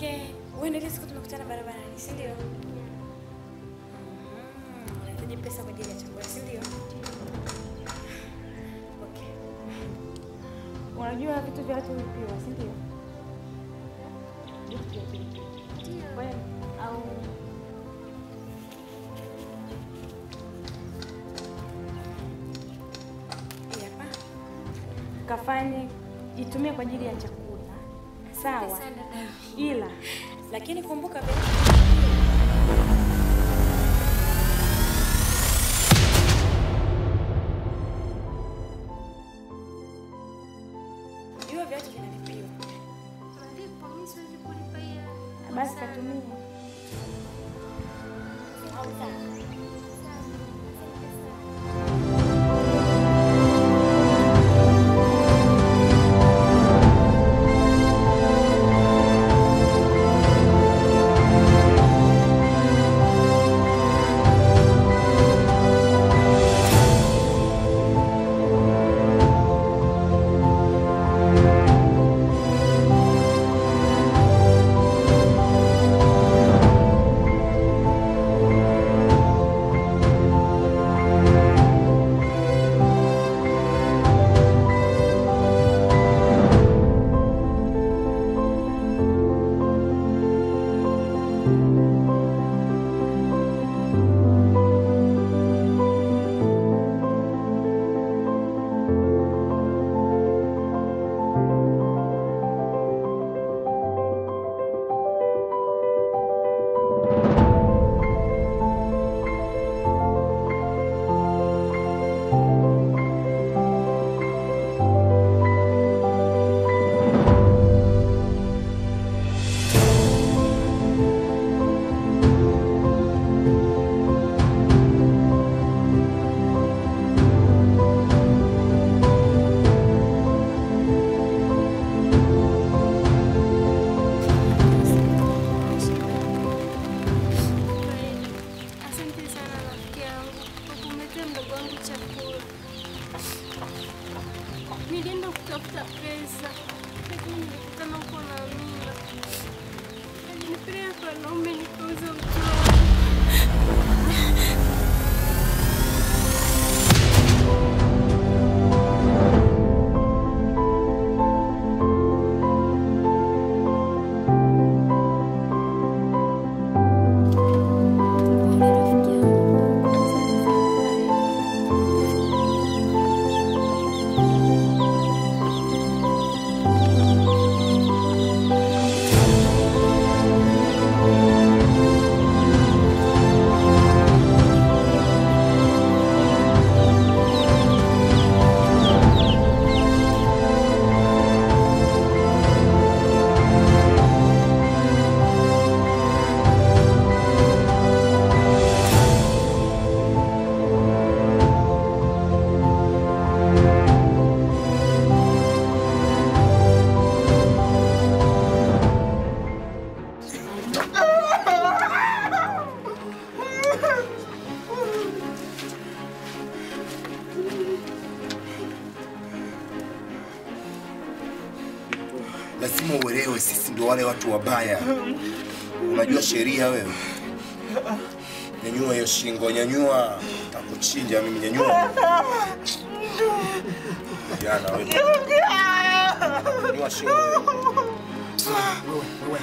Okay, wewe siku tumekutana barabarani, si ndio? Unahitaji pesa kwa ajili ya chakula, si ndio? Okay. Unajua vitu vya watu vipiwa, si ndio? Vitu vya watu vipiwa. Ndio. Au hapa kafanye jitumie kwa ajili ya chakula. Sawa. Ila lakini kumbuka hiyo viatu vinalipiwa. Malipo mimi siwezi kulipa hiyo. Basi katumie. Au sawa. kutafuta pesa. Lakini nilikutana huko na Amina. Alinipeleka kwa wanaume nikauza uchovu. Lazima uelewe sisi ndio wale watu wabaya. Unajua sheria wewe? Nyanyua hiyo shingo, nyanyua. Takuchinja mimi, nyanyua. Jana wewe. Nyanyua shingo. Wewe.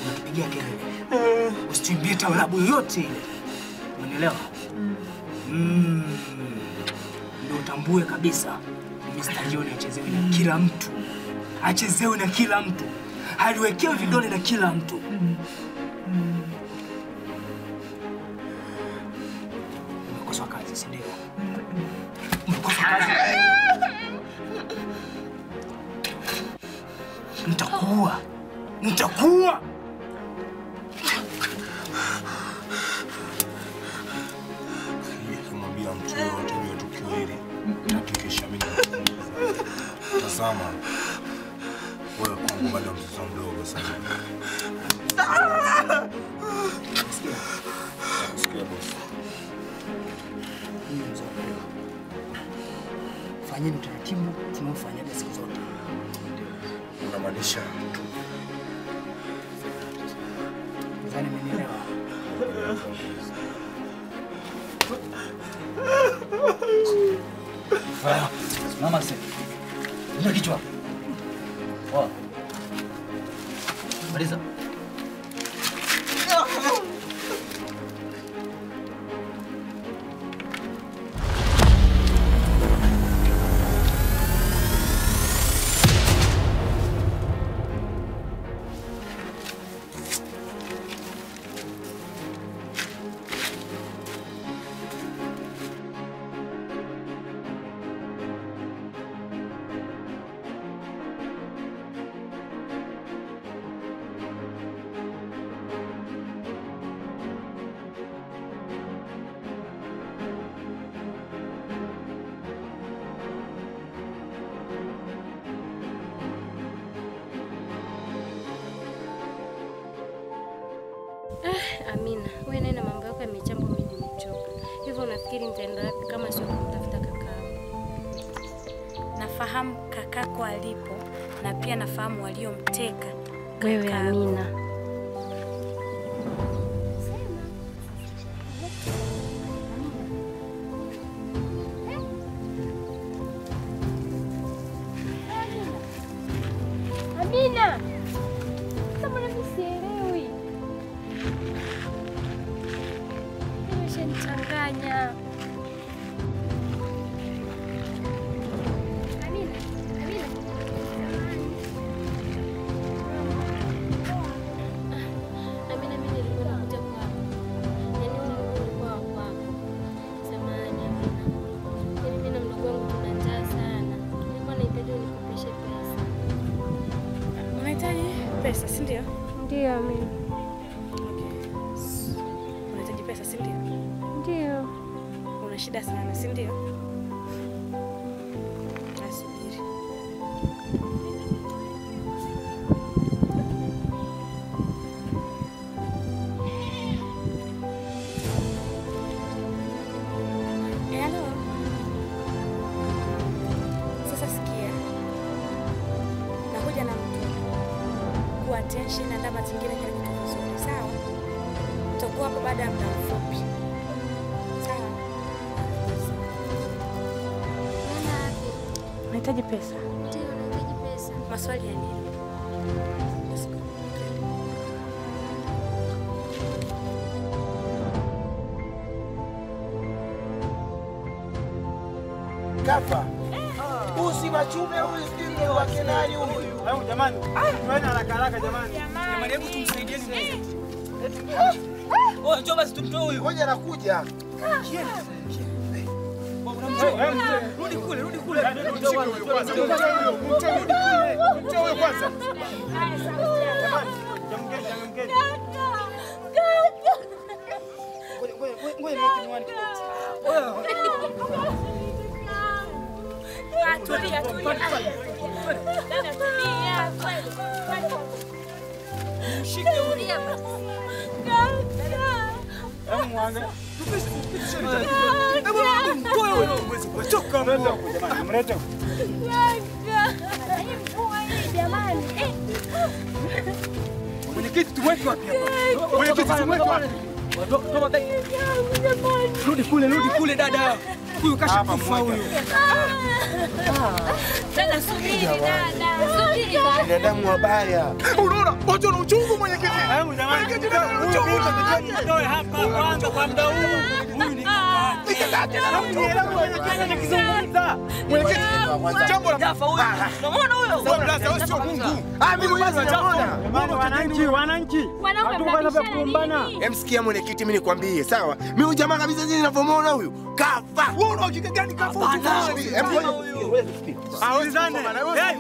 Unapigia kelele. Usituimbie taarabu yoyote ile. Unaelewa? Ndio utambue kabisa. Mr. John achezewe na kila mtu. Achezewe na kila mtu. Haliwekewe vidole na kila mtu. Umekosa kazi, si ndio? Umekosa kazi. Nitakuua. Nitakuua. Kumwambia mtu yote juu tukio hili. Hakikisha mimi. Tazama. Wewe kwangu bado mtoto mdogo sana. Sikia boss. Fanyeni utaratibu tunaofanyaga siku zote. Unamaanisha Nadhani umenielewa. Haya, simama sasa. Ndio kichwa. Poa. Maliza. Amina, wewe nena mambo yako yamechambwa, mimi nimechoka. Hivyo unafikiri nitaenda wapi kama sio kumtafuta kakaangu? Nafahamu kakako alipo na pia nafahamu waliomteka Wewe Amina. Amina. Kama unisielewi. Nimeshanichanganya. Amina, Amina. Amina, mimi nilikuwa nakuja kwako. Yaani wewe ulikuwa kwako. Samahani Amina. Yaani mimi na mdogo wangu tuna njaa sana. Nilikuwa nahitaji unikopeshe pesa. Unahitaji pesa, si ndio? Ndio Amina. Okay. Unahitaji pesa, si ndio? Ndio. Una shida sana, si ndio? Nasubiri. Hello. Sasa sikia. Nakuja na mtu. Kuwa attention na ndama zingine kile kitu vizuri, sawa? Tutakuwa hapa baada ya muda mfupi. Sawa? Nana wapi? Unahitaji pesa? Ndio nahitaji pesa. Maswali ya nini? Let's go. Kafa. Usi machume huyu sijui wake nani huyu. Hayo jamani. Tuende haraka haraka jamani. Jamani, hebu tumsaidieni mwenzetu. Oh, njoo basi tumtoe huyu. Ngoja anakuja. Rudi kule, rudi kule. Mtoe huyo kwanza. Mtoe huyo kwanza. Jamani, jamgeni. Ngoja niweke miwani. Tulia, tulia. Dada, tulia. Mshike huyu. Hebu muanze. Hebu mtoe huyu. Toka Mlete huko jamani. Mlete huko. Mwenyekiti, tumweke wapi hapa? Mwenyekiti tumweke wapi? Toa begi. Rudi kule dada. Huyu kashakufa huyu. Dada, subiri dada. Subiri dada. Binadamu wabaya. Unaona? Watu wana uchungu mwenyekiti. Hebu jamani. Mtoe hapa kwanza kwa muda huu. Huyu ni kaka. Mwenyekiti, jambo la Jafa huyu. Unamuona huyo? Blaza, sio Mungu. Mimi mwenyewe naona. Wananchi. Emsikia mwenyekiti, mimi nikwambie, sawa? Mimi huyu jamaa kabisa jinsi ninavyomuona huyu. Kafa. Wewe una hakika gani kafa? Sikilizane.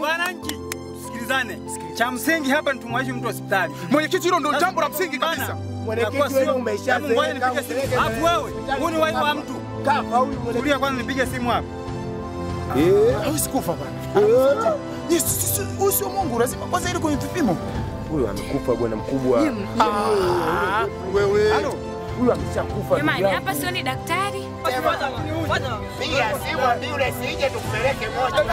Wananchi. Sikilizane. Cha msingi hapa ni tumwaishe mtu hospitali. Mwenyekiti, hilo ndio jambo la msingi kabisa. Mwenyekiti, wewe umeshazeeka. Ngoja nipige simu. Hapo wewe. Huu ni waifu wa mtu. Kafa huyu mwenyekiti. Tulia kwanza nipige simu hapa. Hawezi kufa bwana. Huyu sio Mungu, lazima kwanza ili kwenye vipimo. Huyu amekufa bwana mkubwa. Wewe. Halo. Huyu ameshakufa. Jamani, hapa sio ni daktari. Piga simu ambulance ije tukupeleke moja.